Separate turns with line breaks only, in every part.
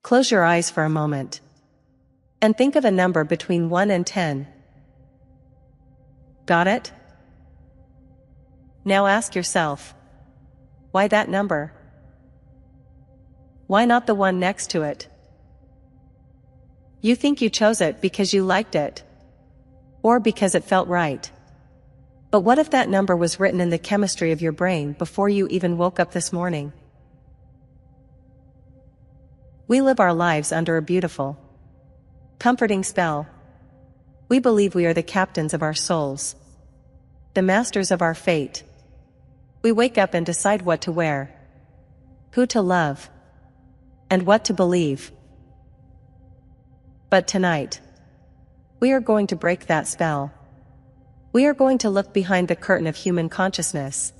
Close your eyes for a moment. And think of a number between 1 and 10. Got it? Now ask yourself, why that number? Why not the one next to it? You think you chose it because you liked it, or because it felt right. But what if that number was written in the chemistry of your brain before you even woke up this morning? We live our lives under a beautiful, comforting spell. We believe we are the captains of our souls, the masters of our fate. We wake up and decide what to wear, who to love, and what to believe. But tonight, we are going to break that spell. We are going to look behind the curtain of human consciousness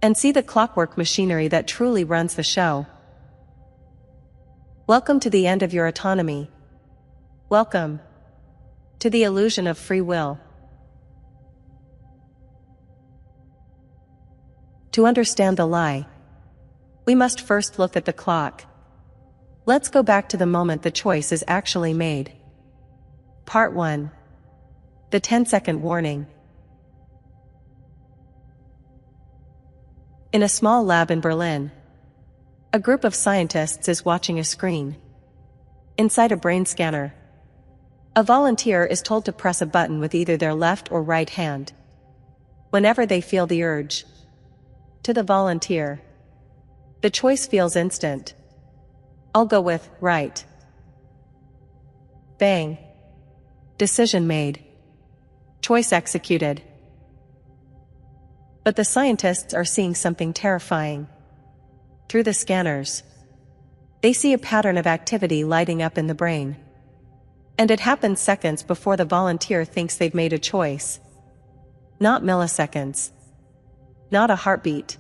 and see the clockwork machinery that truly runs the show. Welcome to the end of your autonomy. Welcome to the illusion of free will. To understand the lie, we must first look at the clock. Let's go back to the moment the choice is actually made. Part 1. The 10-second warning. In a small lab in Berlin, a group of scientists is watching a screen. Inside a brain scanner, a volunteer is told to press a button with either their left or right hand whenever they feel the urge. To the volunteer, the choice feels instant. I'll go with right. Bang. Decision made. Choice executed. But the scientists are seeing something terrifying. Through the scanners, they see a pattern of activity lighting up in the brain. And it happens seconds before the volunteer thinks they've made a choice. Not milliseconds. Not a heartbeat.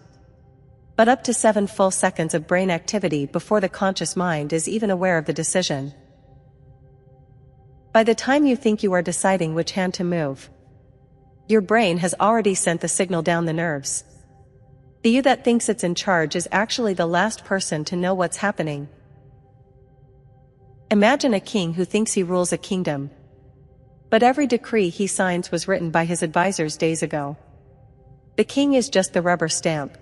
But up to 7 full seconds of brain activity before the conscious mind is even aware of the decision. By the time you think you are deciding which hand to move, your brain has already sent the signal down the nerves. The you that thinks it's in charge is actually the last person to know what's happening. Imagine a king who thinks he rules a kingdom, but every decree he signs was written by his advisors days ago. The king is just the rubber stamp.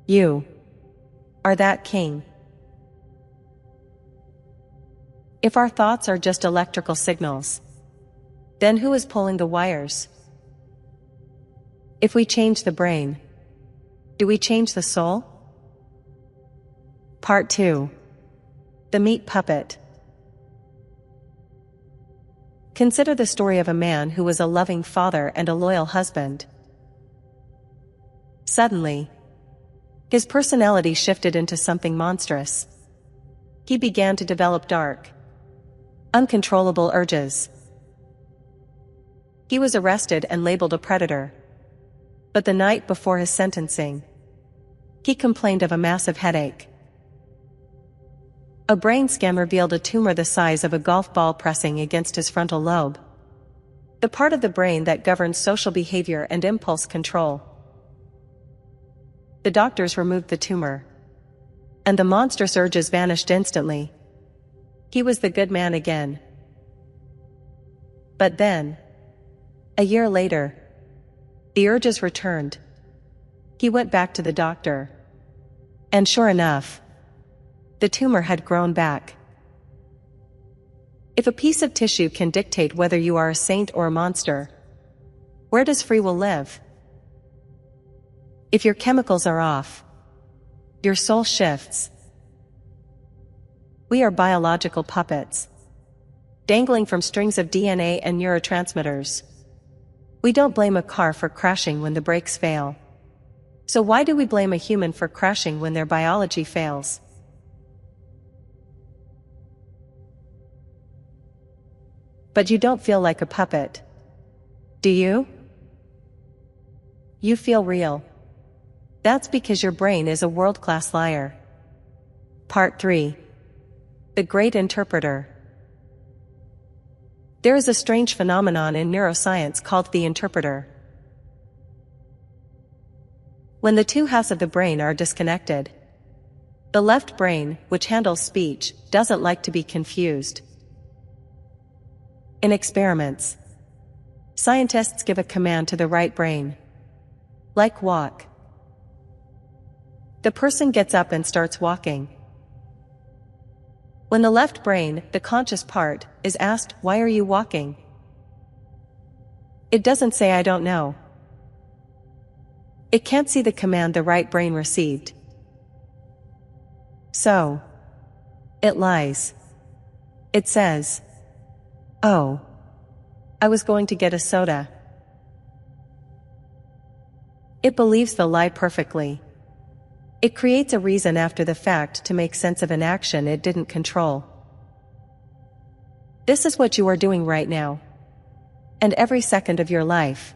You are that king. If our thoughts are just electrical signals, then who is pulling the wires? If we change the brain, do we change the soul? Part 2. The meat puppet. Consider the story of a man who was a loving father and a loyal husband. Suddenly, his personality shifted into something monstrous. He began to develop dark, uncontrollable urges. He was arrested and labeled a predator. But the night before his sentencing, he complained of a massive headache. A brain scan revealed a tumor the size of a golf ball pressing against his frontal lobe, the part of the brain that governs social behavior and impulse control. The doctors removed the tumor, and the monstrous urges vanished instantly. He was the good man again. But then, a year later, the urges returned. He went back to the doctor. And sure enough, the tumor had grown back. If a piece of tissue can dictate whether you are a saint or a monster, where does free will live? If your chemicals are off, your soul shifts. We are biological puppets, dangling from strings of DNA and neurotransmitters. We don't blame a car for crashing when the brakes fail. So why do we blame a human for crashing when their biology fails? But you don't feel like a puppet, do you? You feel real. That's because your brain is a world-class liar. Part 3. The Great Interpreter. There is a strange phenomenon in neuroscience called the interpreter. When the two halves of the brain are disconnected, The left brain, which handles speech, doesn't like to be confused. In experiments, scientists give a command to the right brain, like walk. The person gets up and starts walking. When the left brain, the conscious part, is asked, "Why are you walking?" it doesn't say, "I don't know." It can't see the command the right brain received. So, it lies. It says, "Oh, I was going to get a soda." It believes the lie perfectly. It creates a reason after the fact to make sense of an action it didn't control. This is what you are doing right now. And every second of your life.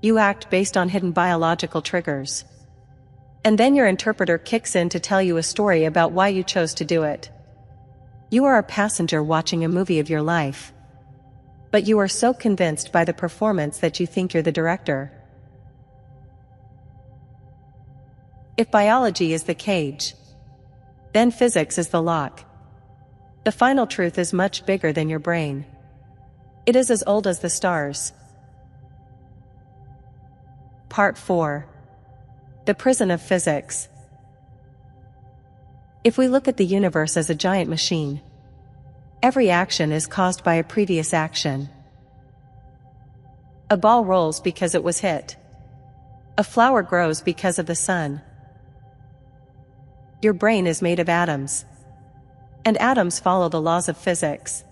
You act based on hidden biological triggers. And then your interpreter kicks in to tell you a story about why you chose to do it. You are a passenger watching a movie of your life. But you are so convinced by the performance that you think you're the director. If biology is the cage, then physics is the lock. The final truth is much bigger than your brain. It is as old as the stars. Part 4. The prison of physics. If we look at the universe as a giant machine, every action is caused by a previous action. A ball rolls because it was hit. A flower grows because of the sun. Your brain is made of atoms. And atoms follow the laws of physics.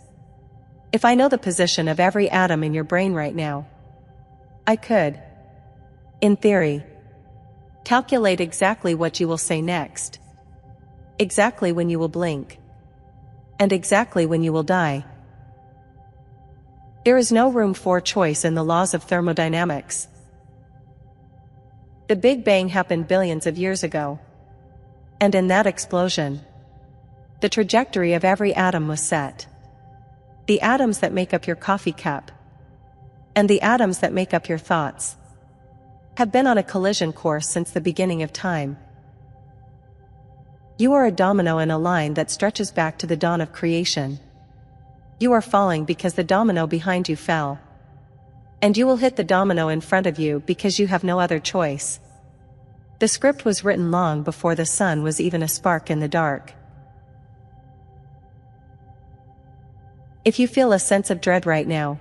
If I know the position of every atom in your brain right now, I could, in theory, calculate exactly what you will say next, exactly when you will blink, and exactly when you will die. There is no room for choice in the laws of thermodynamics. The Big Bang happened billions of years ago. And in that explosion, the trajectory of every atom was set. The atoms that make up your coffee cup, and the atoms that make up your thoughts, have been on a collision course since the beginning of time. You are a domino in a line that stretches back to the dawn of creation. You are falling because the domino behind you fell. And you will hit the domino in front of you because you have no other choice. The script was written long before the sun was even a spark in the dark. If you feel a sense of dread right now,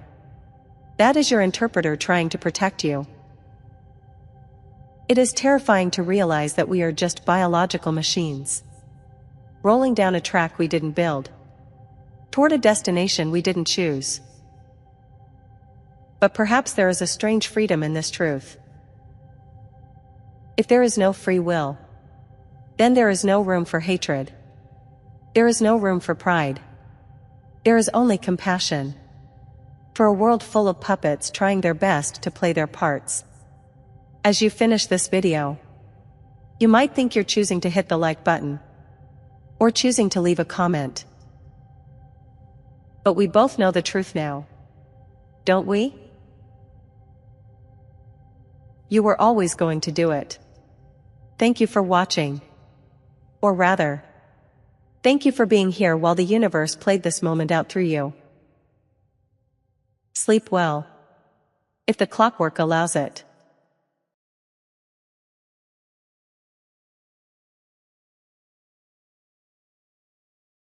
that is your interpreter trying to protect you. It is terrifying to realize that we are just biological machines, rolling down a track we didn't build, toward a destination we didn't choose. But perhaps there is a strange freedom in this truth. If there is no free will, then there is no room for hatred. There is no room for pride. There is only compassion. For a world full of puppets trying their best to play their parts. As you finish this video, you might think you're choosing to hit the like button, or choosing to leave a comment. But we both know the truth now, don't we? You were always going to do it. Thank you for watching. Or rather, thank you for being here while the universe played this moment out through you. Sleep well, if the clockwork allows it.